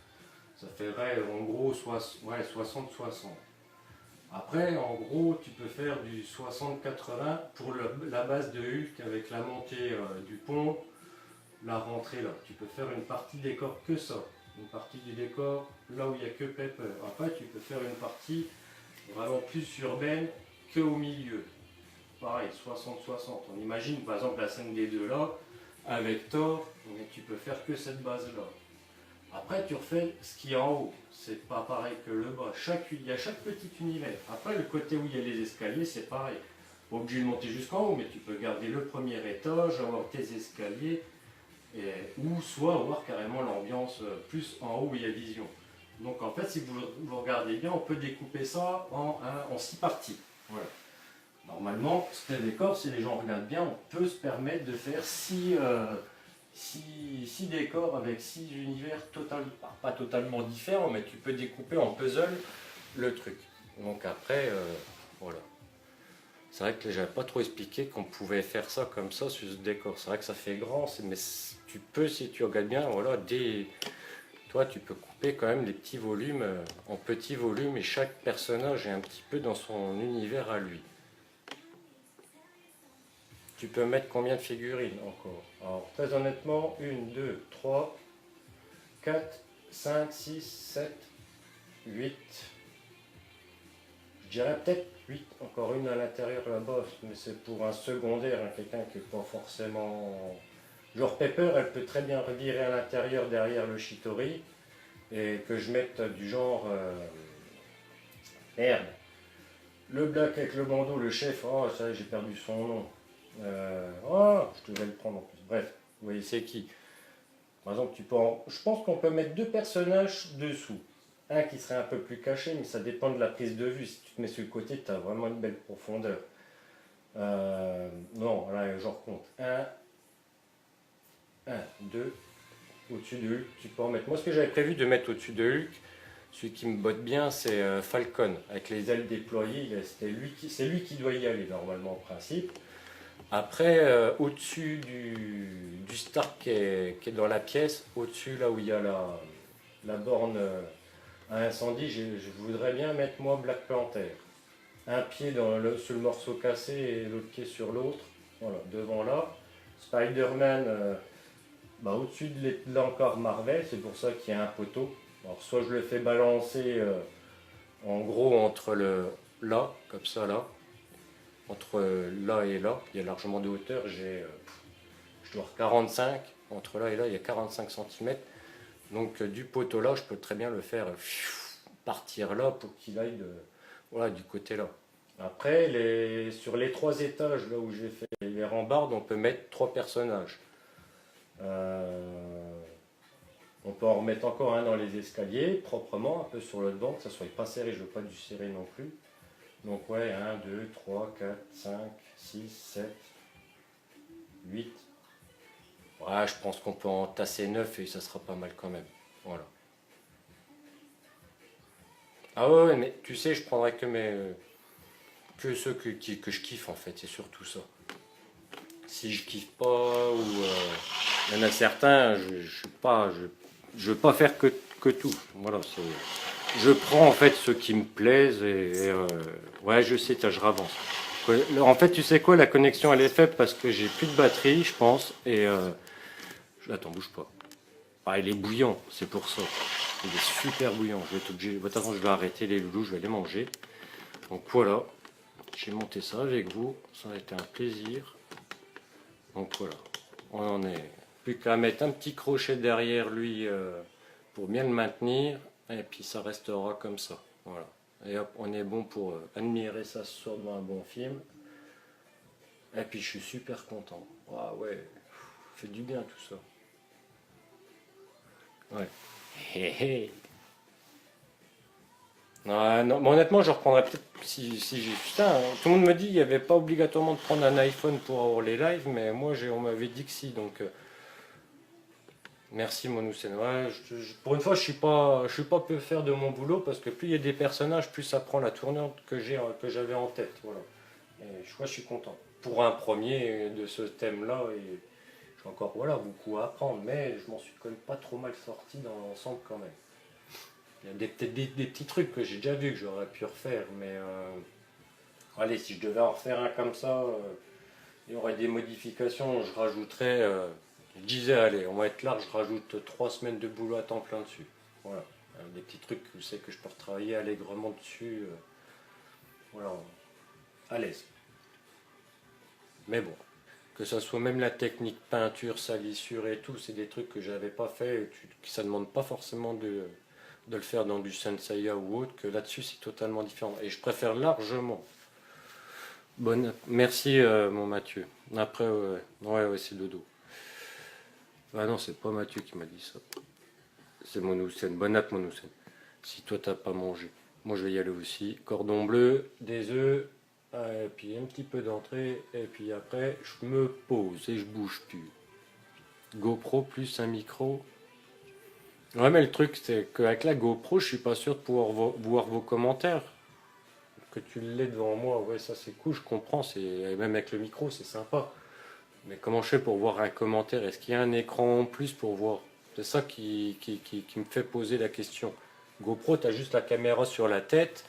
Ça ferait en gros 60-60. Après, en gros, tu peux faire du 60-80 pour la base de Hulk avec la montée du pont. La rentrée là, tu peux faire une partie décor que ça, une partie du décor là où il n'y a que paper. Après tu peux faire une partie vraiment plus urbaine que au milieu. Pareil, 60-60. On imagine par exemple la scène des deux là, avec Thor, mais tu peux faire que cette base là. Après tu refais ce qui est en haut, c'est pas pareil que le bas. Il y a chaque petit univers. Après le côté où il y a les escaliers, c'est pareil. Pas obligé de monter jusqu'en haut, mais tu peux garder le premier étage, avoir tes escaliers. Ou soit avoir carrément l'ambiance plus en haut où il y a vision. Donc en fait, si vous regardez bien, on peut découper ça en 6 parties. Voilà. Normalement, ce décor, si les gens regardent bien, on peut se permettre de faire 6 décors avec 6 univers pas totalement différents, mais tu peux découper en puzzle le truc. Donc après, voilà. C'est vrai que j'avais pas trop expliqué qu'on pouvait faire ça comme ça sur ce décor. C'est vrai que ça fait grand, mais tu peux, si tu regardes bien, voilà, toi tu peux couper quand même les petits volumes en petits volumes et chaque personnage est un petit peu dans son univers à lui. Tu peux mettre combien de figurines encore? Alors très honnêtement, 1, 2, 3, 4, 5, 6, 7, 8. Je dirais peut-être 8, encore une à l'intérieur là-bas, mais c'est pour un secondaire, hein, quelqu'un qui n'est pas forcément... Genre Pepper, elle peut très bien revirer à l'intérieur derrière le Shitori, et que je mette du genre... merde. Le black avec le bandeau, le chef, oh ça j'ai perdu son nom. Oh, je devais le prendre en plus. Bref, vous voyez c'est qui. Par exemple, je pense qu'on peut mettre deux personnages dessous. Un qui serait un peu plus caché, mais ça dépend de la prise de vue. Si tu te mets sur le côté, tu as vraiment une belle profondeur. Non, là, je recompte. Un, 2, au-dessus de Hulk, tu peux en mettre. Moi, ce que j'avais prévu de mettre au-dessus de Hulk, celui qui me botte bien, c'est Falcon, avec les ailes déployées. C'est lui qui doit y aller, normalement, en principe. Après, au-dessus du Stark qui est dans la pièce, au-dessus, là où il y a la borne à incendie, je voudrais bien mettre, moi, Black Panther. Un pied sur le morceau cassé et l'autre pied sur l'autre. Voilà, devant là. Spider-Man, au-dessus de là encore Marvel, c'est pour ça qu'il y a un poteau. Alors, soit je le fais balancer en gros entre là, comme ça là, entre là et là, il y a largement de hauteur, je dois avoir 45, entre là et là il y a 45 cm, donc du poteau là je peux très bien le faire partir là pour qu'il aille voilà, du côté là. Après, sur les 3 étages là où j'ai fait les rambardes, on peut mettre 3 personnages. On peut en remettre encore un dans les escaliers, proprement, un peu sur le banc, que ça soit pas serré, je veux pas du serré non plus. Donc ouais, 1, 2, 3, 4, 5, 6, 7, 8. Ouais, je pense qu'on peut en tasser 9 et ça sera pas mal quand même. Voilà. Ah ouais, mais tu sais, je prendrai que ceux que je kiffe en fait, c'est surtout ça. Si je kiffe pas ou il y en a certains, je veux pas faire que tout. Voilà, je prends en fait ceux qui me plaisent et ouais, je sais, je ravance. En fait, tu sais quoi, la connexion elle est faible parce que j'ai plus de batterie, je pense, et attends, bouge pas. Ah, il est bouillant, c'est pour ça. Il est super bouillant. Je vais être obligé. De toute façon, je vais arrêter les loulous, je vais les manger. Donc voilà, j'ai monté ça avec vous. Ça a été un plaisir. Donc voilà, on en est. Plus qu'à mettre un petit crochet derrière lui pour bien le maintenir. Et puis ça restera comme ça. Voilà. Et hop, on est bon pour admirer ça ce soir dans un bon film. Et puis je suis super content. Ah ouais, fait du bien tout ça. Ouais. Hé hé. Non, mais honnêtement, je reprendrais peut-être si j'ai. Putain, hein, tout le monde me dit qu'il n'y avait pas obligatoirement de prendre un iPhone pour avoir les lives, mais moi on m'avait dit que si, donc merci Monoussen. Ouais, pour une fois, je suis pas peu faire de mon boulot parce que plus il y a des personnages, plus ça prend la tournure que j'avais en tête. Voilà. Et je crois que je suis content. Pour un premier de ce thème-là, et j'ai encore voilà, beaucoup à apprendre, mais je m'en suis quand même pas trop mal sorti dans l'ensemble quand même. Il y a peut-être des petits trucs que j'ai déjà vu que j'aurais pu refaire, mais allez, si je devais en refaire un comme ça, il y aurait des modifications, je rajouterais, je disais, allez, on va être large, je rajoute 3 semaines de boulot à temps plein dessus. Voilà. Des petits trucs que je sais que je peux retravailler allègrement dessus. Voilà, à l'aise. Mais bon, que ça soit même la technique peinture, salissure et tout, c'est des trucs que j'avais pas fait, et que ça demande pas forcément de le faire dans du Senseiya ou autre, que là-dessus c'est totalement différent. Et je préfère largement. Merci mon Mathieu. Après, ouais, c'est dodo. Ah non, c'est pas Mathieu qui m'a dit ça. C'est Monoussen. Bonne app, Monoussen. Si toi t'as pas mangé. Moi je vais y aller aussi. Cordon bleu, des œufs, et puis un petit peu d'entrée, et puis après je me pose et je bouge plus. GoPro plus un micro. Ouais, mais le truc, c'est qu'avec la GoPro, je suis pas sûr de pouvoir voir vos commentaires. Que tu l'aies devant moi, ouais, ça c'est cool, je comprends. Et même avec le micro, c'est sympa. Mais comment je fais pour voir un commentaire? Est-ce qu'il y a un écran en plus pour voir? C'est ça qui me fait poser la question. GoPro, tu as juste la caméra sur la tête,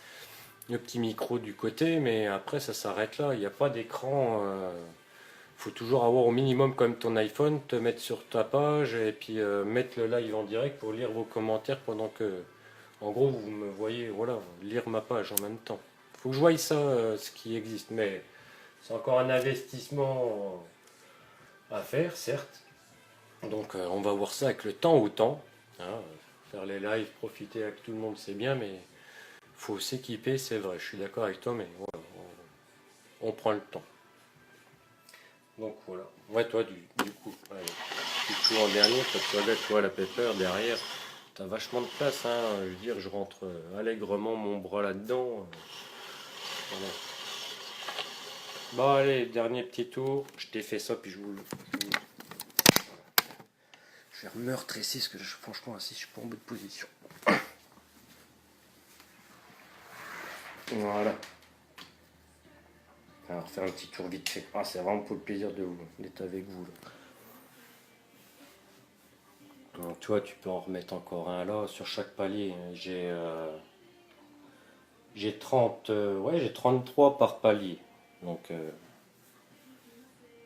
le petit micro du côté, mais après ça s'arrête là. Il n'y a pas d'écran. Faut toujours avoir au minimum comme ton iPhone, te mettre sur ta page et puis mettre le live en direct pour lire vos commentaires pendant que, en gros, vous me voyez, voilà, lire ma page en même temps. Faut que je voie ça, ce qui existe, mais c'est encore un investissement à faire, certes. Donc on va voir ça avec le temps au temps, hein. Faire les lives, profiter avec tout le monde, c'est bien, mais faut s'équiper, c'est vrai. Je suis d'accord avec toi, mais voilà, on prend le temps. Donc voilà. Ouais, toi, du coup, ouais, tu joues en dernier, toi, tu regardes, tu vois la Pepper derrière. T'as vachement de place, hein. Je veux dire, je rentre allègrement mon bras là-dedans. Voilà. Bon, allez, dernier petit tour. Je t'ai fait ça, puis je vais meurtrir ici, parce que franchement, assis, je suis pas en bonne position. Voilà. Alors, faire un petit tour vite fait. Ah, c'est vraiment pour le plaisir d'être avec vous, là. Donc, tu vois, tu peux en remettre encore un là. Sur chaque palier, j'ai 30, ouais, j'ai 33 par palier. Donc,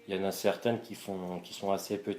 il y en a certaines qui sont assez petites.